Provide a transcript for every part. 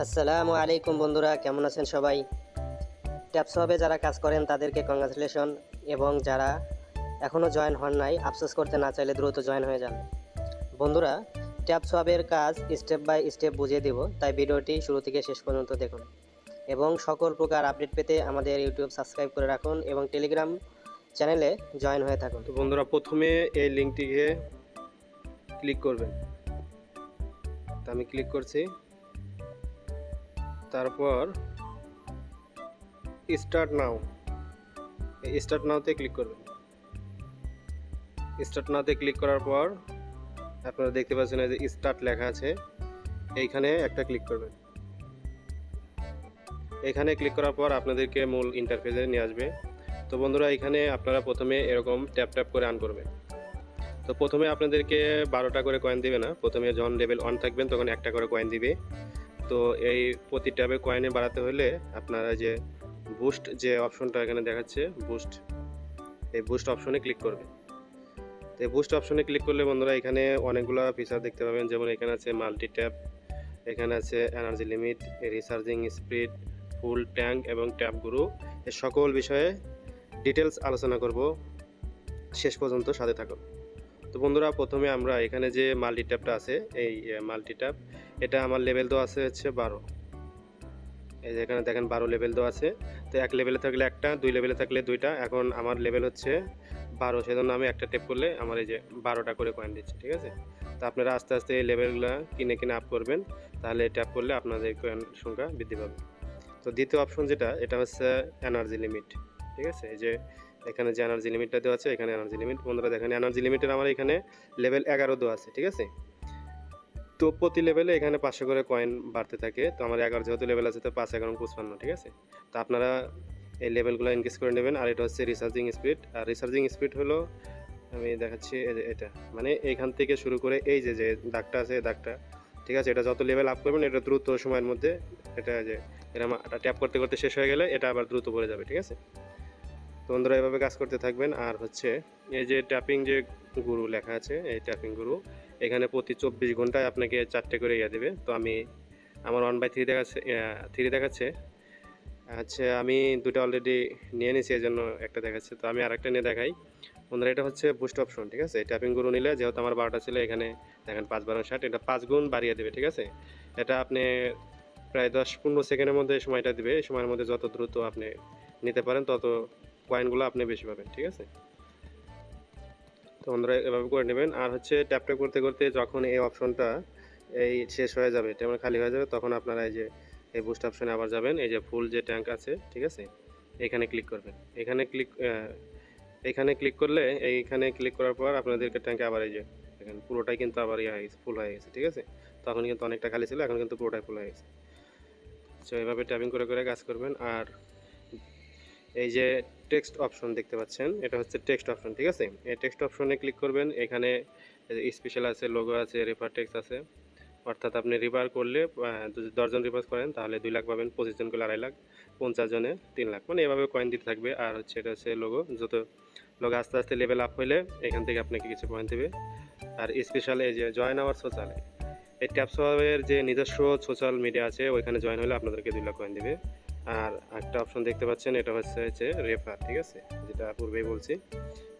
আসসালামু আলাইকুম বন্ধুরা, কেমন আছেন সবাই? ট্যাপস হবে যারা কাজ করেন তাদেরকে কংগ্রাচুলেশন, এবং যারা এখনও জয়েন হন নাই আফসোস করতে না চাইলে দ্রুত জয়েন হয়ে যান। বন্ধুরা, ট্যাপস হবের কাজ স্টেপ বাই স্টেপ বুঝিয়ে দেব, তাই ভিডিওটি শুরু থেকে শেষ পর্যন্ত দেখুন এবং সকল প্রকার আপডেট পেতে আমাদের ইউটিউব সাবস্ক্রাইব করে রাখুন এবং টেলিগ্রাম চ্যানেলে জয়েন হয়ে থাকুন। তো বন্ধুরা, প্রথমে এই লিঙ্কটিকে ক্লিক করবেন। তো আমি ক্লিক করছি, তারপর স্টার্ট নাও, এই স্টার্ট নাওতে ক্লিক করবেন। স্টার্ট নাওতে ক্লিক করার পর আপনারা দেখতে পাচ্ছেন এই যে স্টার্ট লেখা আছে, এইখানে একটা ক্লিক করবেন। এখানে ক্লিক করার পর আপনাদেরকে মূল ইন্টারফেসে নিয়ে আসবে। তো বন্ধুরা, এখানে আপনারা প্রথমে এরকম ট্যাপ ট্যাপ করে আর্ন করবেন। তো প্রথমে আপনাদেরকে 12টা করে কয়েন দিবে না, প্রথমে যখন লেভেল 1 থাকবেন তখন একটা করে কয়েন দিবে। তো এই প্রতি ট্যাবে কয়েনে বাড়াতে হলে আপনারা যে বুস্ট যে অপশনটা এখানে দেখাচ্ছে, এই বুস্ট অপশনে ক্লিক করবে। তো এই বুস্ট অপশনে ক্লিক করলে বন্ধুরা এখানে অনেকগুলো ফিচার দেখতে পাবেন, যেমন এখানে আছে মাল্টি ট্যাপ, এখানে আছে energy limit, recharging speed, full tank এবং ট্যাপ গুরু। এই সকল বিষয়ে ডিটেলস আলোচনা করব, শেষ পর্যন্ত সাথে থাকুন। তো বন্ধুরা, প্রথমে আমরা এখানে যে মাল্টি ট্যাপটা আছে, এই মাল্টি ট্যাপ, এটা আমার লেভেল দেওয়া আছে হচ্ছে 12। এই যে এখানে দেখেন 12 লেভেল দেওয়া আছে। তো এক লেভেলে থাকলে একটা, 2 লেভেলে থাকলে 2টা। এখন আমার লেভেল হচ্ছে 12, সেজন্য আমি একটা ট্যাপ করলে আমার এই যে 12টা করে কয়েন দিচ্ছে, ঠিক আছে। তো আপনারা আস্তে আস্তে এই লেভেলগুলো কিনে আপ করবেন, তাহলে ট্যাপ করলে আপনাদের কয়েন সংখ্যা বৃদ্ধি পাবে। তো দ্বিতীয় অপশন যেটা, এটা হচ্ছে এনার্জি লিমিট, ঠিক আছে। এই যে এখানে যে এনার্জি লিমিটটা দেওয়া আছে, এখানে এনার্জি লিমিট, বন্ধুরা দেখেন এনার্জি লিমিটের আমার এখানে লেভেল 11 দেওয়া আছে, ঠিক আছে। তো প্রতি লেভেলে এখানে 500 করে কয়েন বাড়তে থাকে। তো আমার 11 যেহেতু লেভেল আছে, তো 5 11 55, ঠিক আছে। তো আপনারা এই লেভেলগুলো ইনক্রিজ করে নেবেন। আর এটা হচ্ছে রিচার্জিং স্পিড, আর রিচার্জিং স্পিড হলো, আমি দেখাচ্ছি, এই যে এটা মানে এইখান থেকে শুরু করে এই যে যে দাগটা আছে, এই দাগটা, ঠিক আছে। এটা যত লেভেল আপ করবেন এটা দ্রুত সময়ের মধ্যে, এটা যে এরকম ট্যাপ করতে করতে শেষ হয়ে গেলে এটা আবার দ্রুত পড়ে যাবে, ঠিক আছে। তো বন্ধুরা, এভাবে কাজ করতে থাকবেন। আর হচ্ছে এই যে ট্যাপিং যে গুরু লেখা আছে, এই ট্যাপিং গুরু, এখানে প্রতি 24 ঘন্টায় আপনাকে 4টে করে দেবে। তো আমার 1/3 দেখাচ্ছে, 3 দেখাচ্ছে। আচ্ছা, আমি 2টা অলরেডি নিয়ে নিয়েছি, এই জন্য একটা দেখাচ্ছে। তো আমি আরেকটা নিয়ে দেখাই। বন্ধুরা, এটা হচ্ছে বুস্ট অপশন, ঠিক আছে। ট্যাপিং গুরু নিলে, যেহেতু আমার 12টা ছিল, এখানে দেখেন 5 12 60, এটা 5 গুণ বাড়িয়ে দেবে, ঠিক আছে। এটা আপনি প্রায় 10-15 সেকেন্ডের মধ্যে সময়টা দিবে। এই সময়ের মধ্যে যত দ্রুত আপনি নিতে পারেন তত কয়েনগুলো আপনি বেশি পাবেন, ঠিক আছে। তো বন্ধুরা, এভাবে করে নেবেন। আর হচ্ছে ট্যাপ ট্যাপ করতে করতে যখন এই অপশনটা এই শেষ হয়ে যাবে, তেমন খালি হয়ে যাবে, তখন আপনারা এই যে এই বুস্ট অপশনে আবার যাবেন। এই যে ফুল যে ট্যাঙ্ক আছে, ঠিক আছে, এখানে ক্লিক করবেন। এখানে ক্লিক করলে, এইখানে ক্লিক করার পর আপনাদেরকে ট্যাঙ্কে আবার এই যে দেখেন পুরোটাই কিন্তু আবার ইয়ে হয়ে গেছে, ফুল হয়ে গেছে, ঠিক আছে। তখন কিন্তু অনেকটা খালি ছিল, এখন কিন্তু পুরোটাই ফুল হয়ে গেছে। তো এইভাবে ট্যাপিং করে করে কাজ করবেন। আর এই যে টেক্সট অপশন দেখতে পাচ্ছেন, এটা হচ্ছে টেক্সট অপশন, ঠিক আছে। এই টেক্সট অপশনে ক্লিক করবেন। এখানে স্পেশাল আছে, লোগো আছে, রেফার টেক্সট আছে। অর্থাৎ আপনি রিফার করলে যদি 10 জন রিফার করেন তাহলে 2 লাখ পাবেন, 25 জন করলে 2.5 লাখ, 50 জনে 3 লাখ, মানে এভাবে কয়েন দিতে থাকবে। আর হচ্ছে এটা হচ্ছে লোগো, যত লোগো আস্তে আস্তে লেভেল আপ হইলে এখান থেকে আপনাকে কিছু পয়েন্ট দেবে। আর স্পেশাল এই যে জয়েন আওয়ার সোশ্যাল, এই ট্যাপসওয়াবের যে নিজস্ব সোশ্যাল মিডিয়া আছে, ওইখানে জয়েন হলে আপনাদেরকে 2 লাখ কয়েন দেবে। আর একটা অপশন দেখতে পাচ্ছেন, এটা হচ্ছে রেফার, ঠিক আছে, যেটা পূর্বেই বলছি।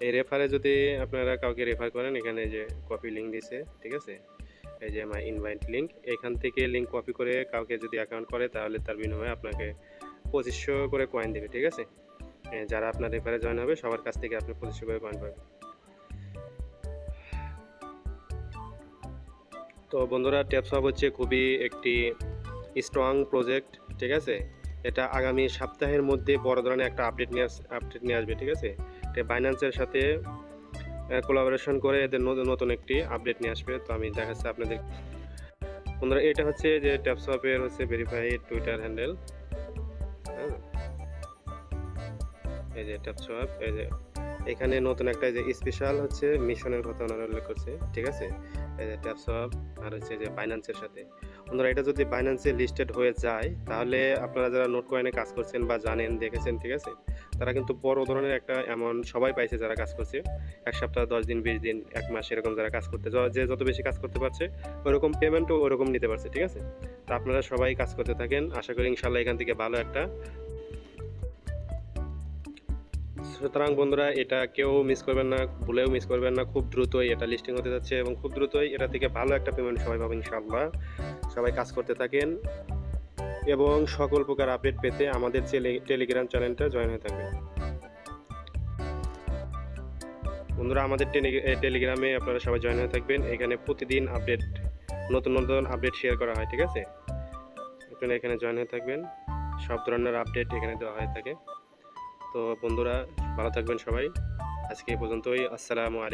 এই রেফারে যদি আপনারা কাউকে রেফার করেন, এখানে যে কপি লিঙ্ক দিছে, ঠিক আছে, এই যে মাই ইনভাইট লিঙ্ক, এখান থেকে লিঙ্ক কপি করে কাউকে যদি অ্যাকাউন্ট করে, তাহলে তার বিনিময়ে আপনাকে 2500 করে কয়েন দেবে, ঠিক আছে। যারা আপনার রেফারে জয়েন হবে সবার কাছ থেকে আপনি 2500 করে কয়েন পাবেন। তো বন্ধুরা, ট্যাপসওয়াব হচ্ছে খুবই একটি স্ট্রং প্রজেক্ট, ঠিক আছে। এটা আগামী সপ্তাহের মধ্যে বড় ধরনের একটা আপডেট নিয়ে আসবে, ঠিক আছে। এটা বাইন্যান্সের সাথে কোলাবোরেশন করে এদের নতুন একটি আপডেট নিয়ে আসবে। তো আমি দেখাচ্ছি আপনাদের। বন্ধুরা, এটা হচ্ছে যে ট্যাপসওয়াপের হচ্ছে ভেরিফাইড টুইটার হ্যান্ডেল, হ্যাঁ, এই যে ট্যাপসওয়াপ, এই যে এখানে নতুন একটা যে স্পেশাল হচ্ছে মিশনের কথা ওনারা উল্লেখ করছে, ঠিক আছে। এই যে ট্যাপসওয়াপ আর হচ্ছে যে বাইন্যান্সের সাথে, বন্ধুরা, এটা যদি বাইন্যান্সে লিস্টেড হয়ে যায়, তাহলে আপনারা যারা নোট কয়েনে কাজ করছেন বা জানেন, দেখেছেন, ঠিক আছে, তারা কিন্তু বড় ধরনের একটা অ্যামাউন্ট সবাই পাইছে যারা কাজ করছে। 1 সপ্তাহ, 10 দিন, 20 দিন, 1 মাস, এরকম যারা কাজ করতে, যে যত বেশি কাজ করতে পারছে ওরকম পেমেন্টও ওরকম নিতে পারছে, ঠিক আছে। তো আপনারা সবাই কাজ করতে থাকেন, আশা করি ইনশাল্লাহ এখান থেকে ভালো একটা। সুতরাং বন্ধুরা, এটা কেউ মিস করবেন না, ভুলেও মিস করবেন না। খুব দ্রুতই এটা লিস্টিং হতে যাচ্ছে এবং খুব দ্রুতই এটা থেকে ভালো একটা পেমেন্ট সবাই পাবেন ইনশাআল্লাহ। সবাই কাজ করতে থাকেন এবং সকল প্রকার আপডেট পেতে আমাদের টেলিগ্রাম চ্যানেলটা জয়েন হয়ে থাকবেন। বন্ধুরা, আমাদের টেলিগ্রামে আপনারা সবাই জয়েন হয়ে থাকবেন। এখানে প্রতিদিন আপডেট, নতুন নতুন আপডেট শেয়ার করা হয়, ঠিক আছে? আপনারা এখানে জয়েন হয়ে থাকবেন, সব ধরনের আপডেট এখানে দেওয়া হয়ে থাকে। তো বন্ধুরা, ভালো থাকবেন সবাই। আজকে এই পর্যন্তই। আসসালামু আলাইকুম।